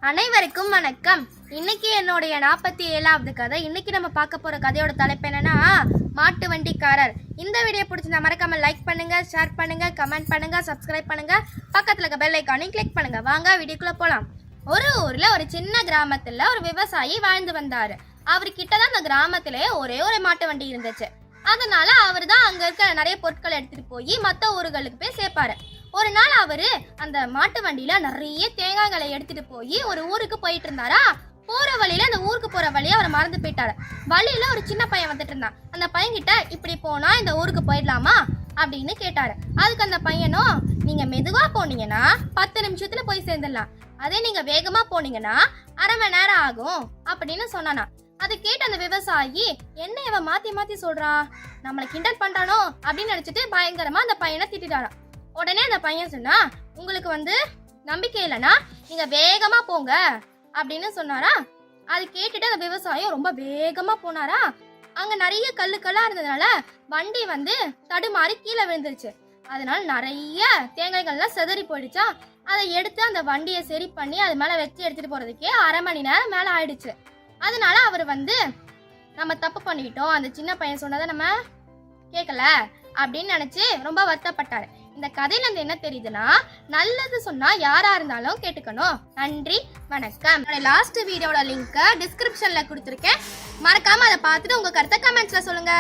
அனைவருக்கும் வணக்கம். இன்னைக்கு என்னுடைய 47வது கதை. இன்னைக்கு நம்ம பார்க்க போற கதையோட தலைப்பு என்னன்னா மாட்டு வண்டிக்காரர். இந்த வீடியோ பிடிச்சிருந்தா மறக்காம லைக் பண்ணுங்க, ஷேர் பண்ணுங்க, கமெண்ட் பண்ணுங்க, சப்ஸ்கிரைப் பண்ணுங்க, பக்கத்துல இருக்க பெல் ஐகானையும் கிளிக் பண்ணுங்க. வாங்க வீடியோக்குள்ள போலாம். ஒரு ஊர்ல ஒரு சின்ன கிராமத்துல ஒரு விவசாயி வாழ்ந்து வந்தாரு. அவர்கிட்ட தான் அந்த கிராமத்திலே ஒரே ஒரு மாட்டு வண்டி இருந்துச்சு. அதனால அவர் தான் அங்க இருக்க நிறைய பொருட்களை எடுத்துட்டு போய் மற்ற ஊர்களுக்கு போய் சேர்ப்பாரு. ஒரு நாள் அவரு அந்த மாட்டு வண்டியில நிறைய தேங்காய்களை எடுத்துட்டு போய் ஒரு ஊருக்கு போயிட்டு இருந்தாரா. போற வழியில அந்த ஊருக்கு போற வழியை அவர் மறந்து போயிட்டாரு. வழியில ஒரு சின்ன பையன் வந்துட்டு இருந்தான். அந்த பையன் கிட்ட இப்படி போனா இந்த ஊருக்கு போயிடலாமா அப்படின்னு கேட்டாரு. அதுக்கு அந்த பையனும், நீங்க மெதுவா போனீங்கன்னா 10 நிமிஷத்துல போய் சேர்ந்துடலாம், அதே நீங்க வேகமா போனீங்கன்னா அரை மணி நேரம் ஆகும் அப்படின்னு சொன்னானா. அதை கேட்ட அந்த விவசாயி, என்ன இவன் மாத்தி மாத்தி சொல்றான், நம்மளை கிண்டல் பண்றானோ அப்படின்னு நினைச்சிட்டு பயங்கரமா அந்த பையனை திட்டாராம். உடனே அந்த பையன் சொன்னா, உங்களுக்கு நம்பிக்கை இல்லைன்னா நீங்க வேகமா போங்க அப்படின்னு சொன்னாரா. அது கேட்டுட்டு அந்த விவசாயம் ரொம்ப வேகமா போனாரா. அங்க நிறைய கல்லா இருந்ததுனால வண்டி தடுமாறி கீழே விழுந்துருச்சு. அதனால நிறைய தேங்காய்கள்லாம் செதறி போயிடுச்சா. அதை எடுத்து அந்த வண்டியை சரி பண்ணி அது மேல வச்சு எடுத்துட்டு போறதுக்கே அரை மணி நேரம் மேல ஆயிடுச்சு. அதனால அவர் நம்ம தப்பு பண்ணிட்டோம், அந்த சின்ன பையன் சொன்னதை நம்ம கேட்கல அப்படின்னு நினைச்சு ரொம்ப வருத்தப்பட்டாரு. இந்த கதையில இருந்து என்ன தெரியுதுன்னா, நல்லது சொன்னா யாரா இருந்தாலும் கேட்டுக்கணும். நன்றி, வணக்கம். லாஸ்ட் வீடியோட லிங்க் டிஸ்கிரிப்ஷன்ல கொடுத்துருக்கேன். மறக்காம அதை பார்த்துட்டு உங்க கருத்தை கமெண்ட்ஸ்ல சொல்லுங்க.